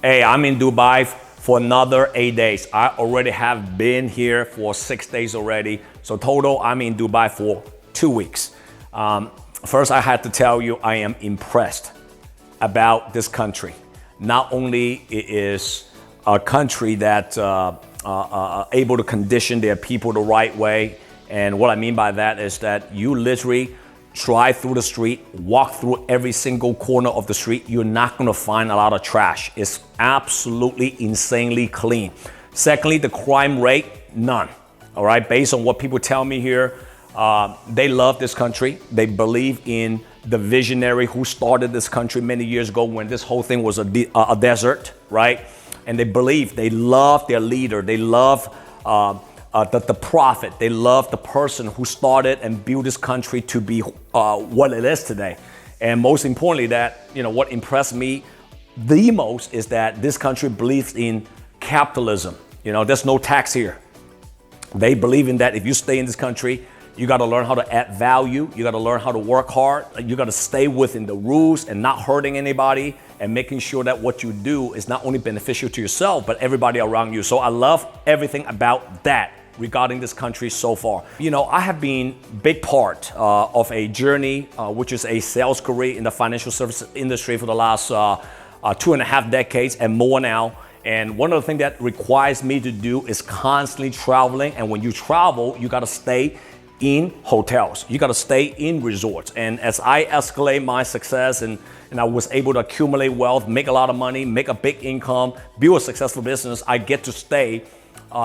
Hey, I'm in Dubai for another 8 days. I already have been here for 6 days already. So total, I'm in Dubai for 2 weeks. First, I had to tell you, I am impressed about this country. Not only it is a country that able to condition their people the right way. And what I mean by that is that you literally drive through the street, walk through every single corner of the street, you're not gonna find a lot of trash. It's absolutely insanely clean. Secondly, the crime rate, none. All right, based on what people tell me here, they love this country. They believe in the visionary who started this country many years ago when this whole thing was a desert, right? And they love their leader. They love the prophet. They love the person who started and built this country to be what it is today. And most importantly, what impressed me the most is that this country believes in capitalism. There's no tax here. They believe in that if you stay in this country, you got to learn how to add value. You got to learn how to work hard. You got to stay within the rules and not hurting anybody and making sure that what you do is not only beneficial to yourself, but everybody around you. So I love everything about that regarding this country so far. I have been big part of a journey, which is a sales career in the financial services industry for the last 2.5 decades and more now. And one of the things that requires me to do is constantly traveling. And when you travel, you got to stay in hotels. You got to stay in resorts. And as I escalate my success and I was able to accumulate wealth, make a lot of money, make a big income, build a successful business, I get to stay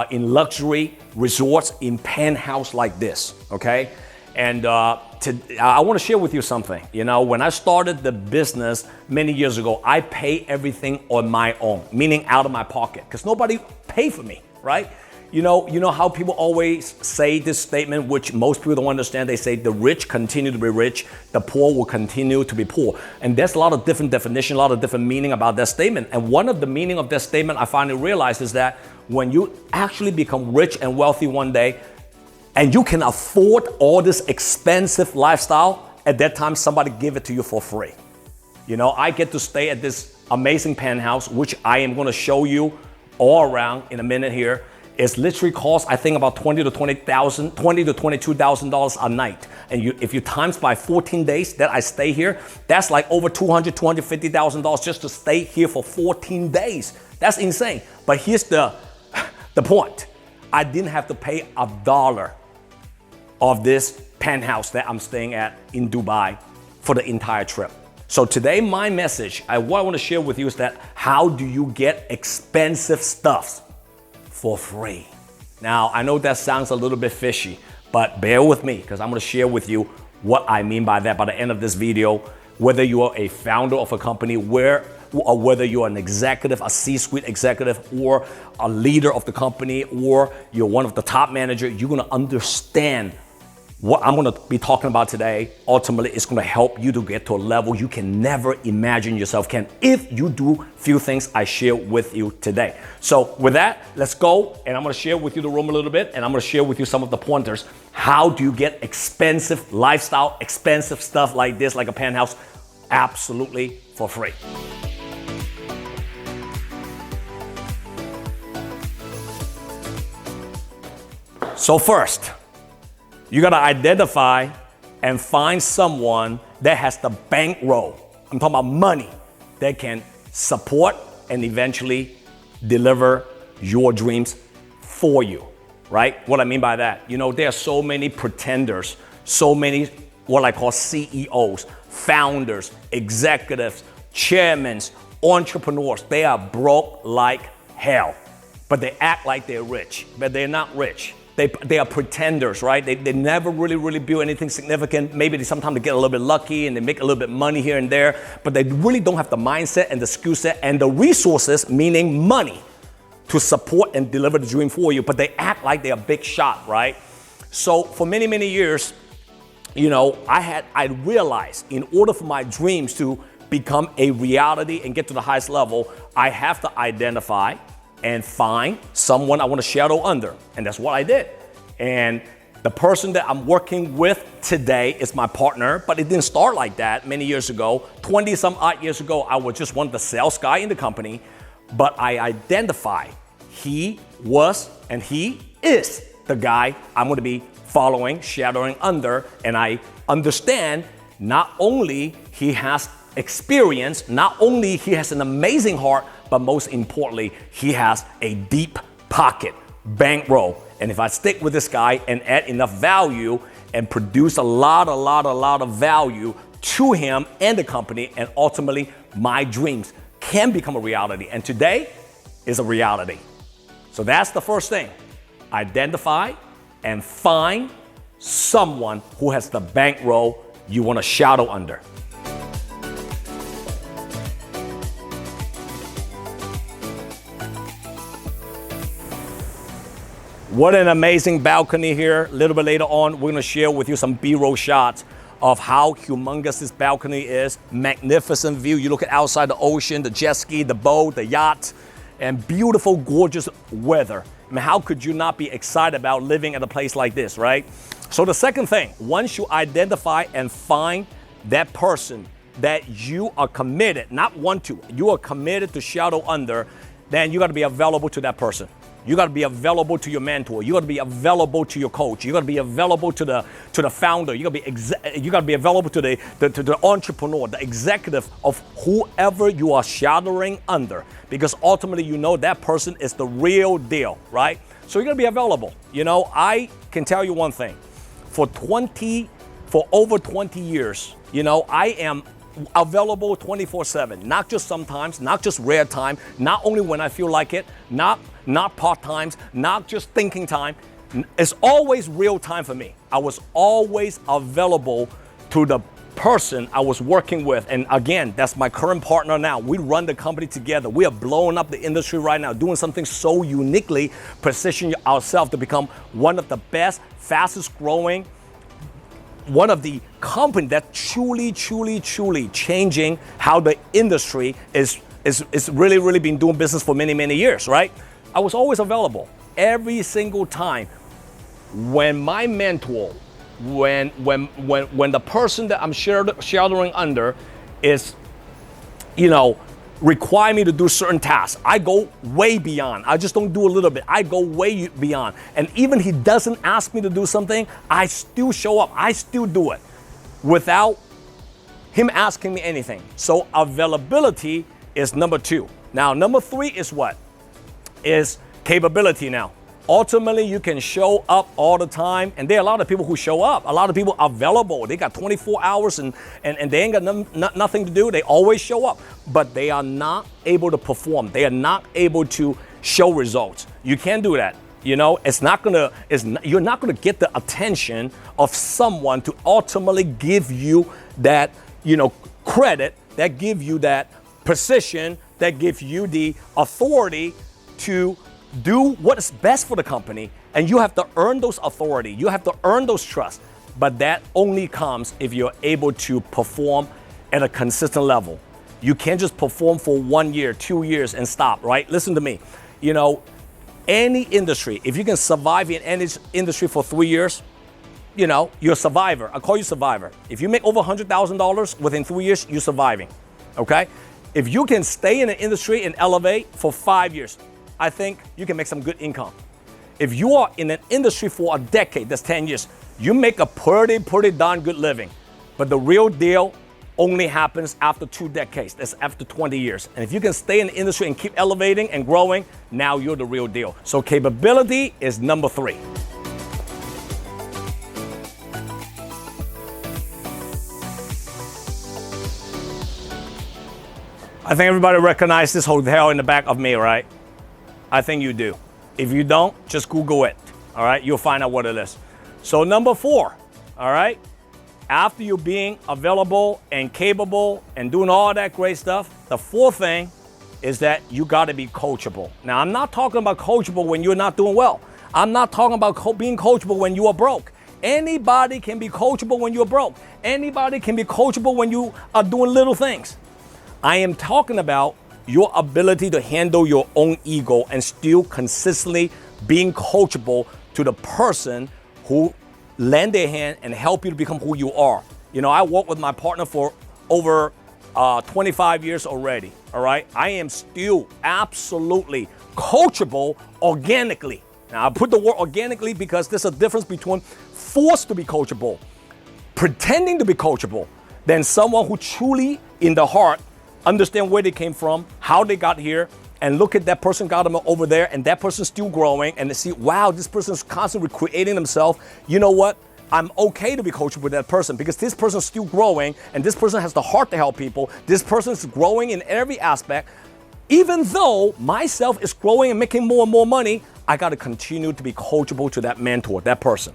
in luxury resorts in penthouse like this, okay? And I want to share with you something. When I started the business many years ago, I pay everything on my own, meaning out of my pocket, because nobody paid for me, right? You know how people always say this statement, which most people don't understand. They say the rich continue to be rich, the poor will continue to be poor. And there's a lot of different definition, a lot of different meaning about that statement. And one of the meaning of that statement I finally realized is that when you actually become rich and wealthy one day, and you can afford all this expensive lifestyle, at that time somebody give it to you for free. I get to stay at this amazing penthouse, which I am going to show you all around in a minute here. It's literally costs, I think, about $20,000 to $22,000 a night. And if you times by 14 days that I stay here, that's like over $200,000, $250,000 just to stay here for 14 days. That's insane. But here's the point. I didn't have to pay $1 of this penthouse that I'm staying at in Dubai for the entire trip. So today, my message, what I want to share with you is that how do you get expensive stuff for free? Now, I know that sounds a little bit fishy, but bear with me because I'm going to share with you what I mean by that by the end of this video. Whether you are a founder of a company, or whether you're an executive, a C-suite executive, or a leader of the company, or you're one of the top managers, you're going to understand what I'm going to be talking about today. Ultimately, it's going to help you to get to a level you can never imagine yourself can if you do few things I share with you today. So with that, let's go. And I'm going to share with you the room a little bit. And I'm going to share with you some of the pointers. How do you get expensive lifestyle, expensive stuff like this, like a penthouse, absolutely for free? So first, you got to identify and find someone that has the bankroll. I'm talking about money that can support and eventually deliver your dreams for you, right? What I mean by that, there are so many pretenders, so many what I call CEOs, founders, executives, chairmen, entrepreneurs. They are broke like hell, but they act like they're rich, but they're not rich. They are pretenders, right? They never really build anything significant. Maybe sometimes they get a little bit lucky and they make a little bit money here and there, but they really don't have the mindset and the skill set and the resources, meaning money, to support and deliver the dream for you, but they act like they're a big shot, right? So for many, many years, I realized in order for my dreams to become a reality and get to the highest level, I have to identify and find someone I want to shadow under. And that's what I did. And the person that I'm working with today is my partner, but it didn't start like that many years ago. 20 some odd years ago, I was just one of the sales guy in the company. but I identify he was and he is the guy I'm going to be following, shadowing under, and I understand not only he has experience, not only he has an amazing heart, but most importantly, he has a deep pocket, bankroll. And if I stick with this guy and add enough value and produce a lot of value to him and the company, and ultimately my dreams can become a reality. And today is a reality. So that's the first thing. Identify and find someone who has the bankroll you want to shadow under. What an amazing balcony here. A little bit later on, we're gonna share with you some B-roll shots of how humongous this balcony is. Magnificent view. You look at outside the ocean, the jet ski, the boat, the yacht, and beautiful, gorgeous weather. I mean, how could you not be excited about living at a place like this, right? So the second thing, once you identify and find that person that you are committed, not want to, you are committed to shadow under, then you gotta be available to that person. You got to be available to your mentor. You got to be available to your coach. You got to be available to the founder. You got to be available to the entrepreneur, the executive of whoever you are shadowing under, because ultimately you know that person is the real deal, right? So you got to be available. You know, I can tell you one thing. For over 20 years, you know, I am available 24/7, not just sometimes, not just rare time, not only when I feel like it, not part times, not just thinking time. It's always real time for me. I was always available to the person I was working with. And again, that's my current partner now. We run the company together. We are blowing up the industry right now, doing something so uniquely, positioning ourselves to become one of the best, fastest growing, one of the company that truly changing how the industry is really been doing business for many years, right? I was always available every single time when my mentor, when the person that I'm shadowing under is, you know, require me to do certain tasks. I go way beyond. I just don't do a little bit. I go way beyond. And even he doesn't ask me to do something, I still show up. I still do it without him asking me anything. So availability is number 2. Now, number 3 is what? Is capability now. Ultimately, you can show up all the time, and there are a lot of people who show up. A lot of people are available. They got 24 hours and they ain't got nothing to do. They always show up, but they are not able to perform. They are not able to show results. You can't do that. You know, you're not gonna get the attention of someone to ultimately give you that, you know, credit, that give you that position, that give you the authority to do what is best for the company. And you have to earn those authority. You have to earn those trust. But that only comes if you're able to perform at a consistent level. You can't just perform for 1 year, 2 years and stop, right? Listen to me. You know, any industry, if you can survive in any industry for 3 years, you know, you're a survivor. I call you survivor. If you make over $100,000 within 3 years, you're surviving, okay? If you can stay in the industry and elevate for 5 years, I think you can make some good income. If you are in an industry for a decade, that's 10 years, you make a pretty darn good living. But the real deal only happens after 2 decades. That's after 20 years. And if you can stay in the industry and keep elevating and growing, now you're the real deal. So capability is number 3. I think everybody recognizes this hotel in the back of me, right? I think you do. If you don't, just Google it, all right? You'll find out what it is. So number 4, all right? After you being available and capable and doing all that great stuff, the 4th thing is that you gotta be coachable. Now, I'm not talking about coachable when you're not doing well. I'm not talking about being coachable when you are broke. Anybody can be coachable when you're broke. Anybody can be coachable when you are doing little things. I am talking about your ability to handle your own ego and still consistently being coachable to the person who lend their hand and help you to become who you are. You know, I worked with my partner for over 25 years already, all right? I am still absolutely coachable organically. Now, I put the word organically because there's a difference between forced to be coachable, pretending to be coachable, than someone who truly, in the heart, understand where they came from, how they got here, and look at that person got them over there, and that person's still growing, and they see, wow, this person's constantly creating themselves. You know what? I'm okay to be coachable with that person because this person's still growing, and this person has the heart to help people. This person's growing in every aspect. Even though myself is growing and making more and more money, I got to continue to be coachable to that mentor, that person.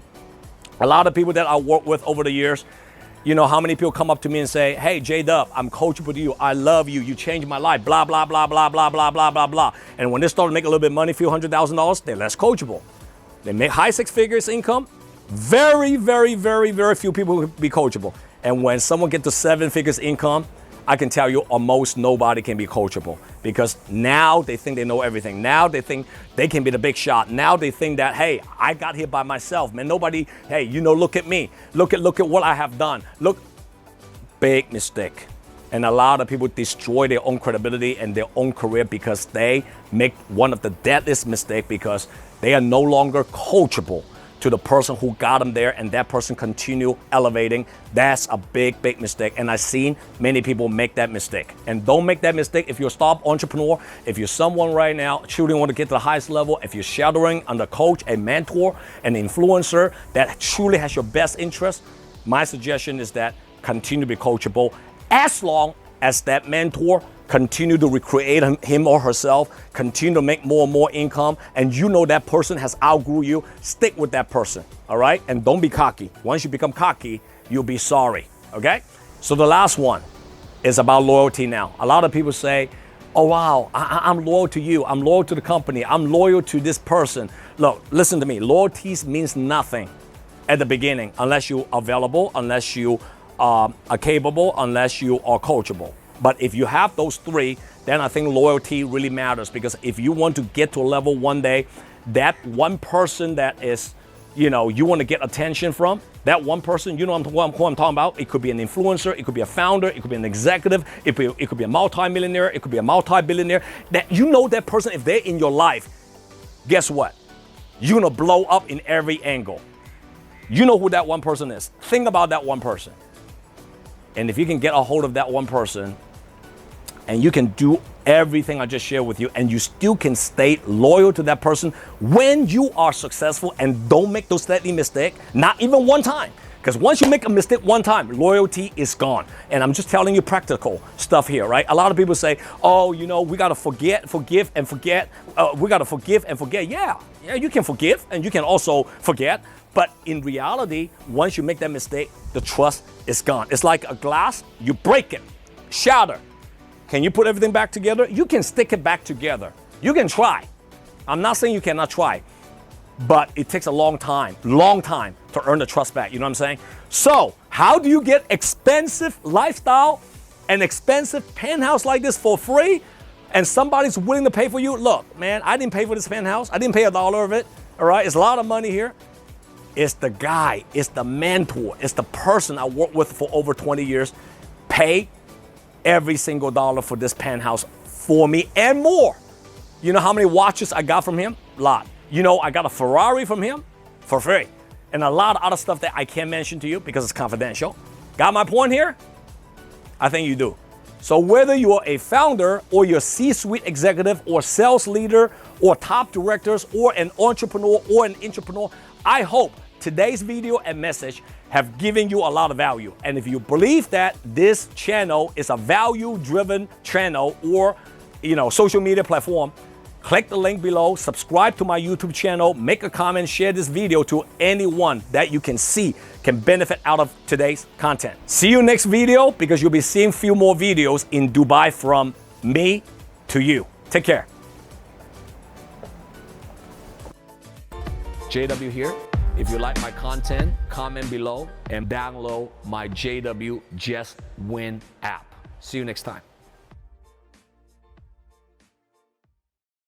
A lot of people that I work with over the years, you know how many people come up to me and say, hey, J-Dub, I'm coachable to you. I love you. You changed my life, blah, blah, blah, blah, blah, blah, blah, blah, blah. And when they start to make a little bit of money, a few $100,000, they're less coachable. They make high six figures income. Very, very, very, very few people will be coachable. And when someone gets to 7 figures income, I can tell you almost nobody can be coachable because now they think they know everything. Now they think they can be the big shot. Now they think that, hey, I got here by myself, man. Nobody, hey, you know, look at me. Look at what I have done. Look, big mistake. And a lot of people destroy their own credibility and their own career because they make one of the deadliest mistakes because they are no longer coachable to the person who got them there, and that person continue elevating. That's a big, big mistake. And I've seen many people make that mistake. And don't make that mistake if you're a startup entrepreneur, if you're someone right now truly want to get to the highest level, if you're shadowing under a coach, a mentor, an influencer that truly has your best interest, my suggestion is that continue to be coachable as long as that mentor continue to recreate him or herself, continue to make more and more income, and you know that person has outgrew you, stick with that person, all right? And don't be cocky. Once you become cocky, you'll be sorry, okay? So the last one is about loyalty now. A lot of people say, oh, wow, I'm loyal to you. I'm loyal to the company. I'm loyal to this person. Look, listen to me. Loyalty means nothing at the beginning unless you are available, unless you are capable, unless you are coachable. But if you have those three, then I think loyalty really matters because if you want to get to a level one day, that one person that is, you know, you want to get attention from, that one person, you know who I'm talking about. It could be an influencer, it could be a founder, it could be an executive, it could be a multi-millionaire, it could be a multi-billionaire. That you know that person, if they're in your life, guess what? You're going to blow up in every angle. You know who that one person is. Think about that one person. And if you can get a hold of that one person, and you can do everything I just shared with you, and you still can stay loyal to that person when you are successful and don't make those deadly mistakes, not even one time. Because once you make a mistake one time, loyalty is gone. And I'm just telling you practical stuff here, right? A lot of people say, oh, you know, we got to forgive and forget. We got to forgive and forget. Yeah, you can forgive and you can also forget. But in reality, once you make that mistake, the trust is gone. It's like a glass, you break it, shatter. Can you put everything back together? You can stick it back together. You can try. I'm not saying you cannot try, but it takes a long time to earn the trust back. You know what I'm saying? So how do you get expensive lifestyle, an expensive penthouse like this for free, and somebody's willing to pay for you? Look, man, I didn't pay for this penthouse. I didn't pay $1 of it. All right, it's a lot of money here. It's the guy, it's the mentor, it's the person I worked with for over 20 years. Pay every single dollar for this penthouse for me and more. You know how many watches I got from him? A lot. You know, I got a Ferrari from him for free. And a lot of other stuff that I can't mention to you because it's confidential. Got my point here? I think you do. So whether you're a founder or you're a C-suite executive or sales leader or top directors or an entrepreneur or an intrapreneur, I hope today's video and message have given you a lot of value. And if you believe that this channel is a value-driven channel or, you know, social media platform, click the link below, subscribe to my YouTube channel, make a comment, share this video to anyone that you can see can benefit out of today's content. See you next video because you'll be seeing a few more videos in Dubai from me to you. Take care. JW here. If you like my content, comment below and download my JW Just Win app. See you next time.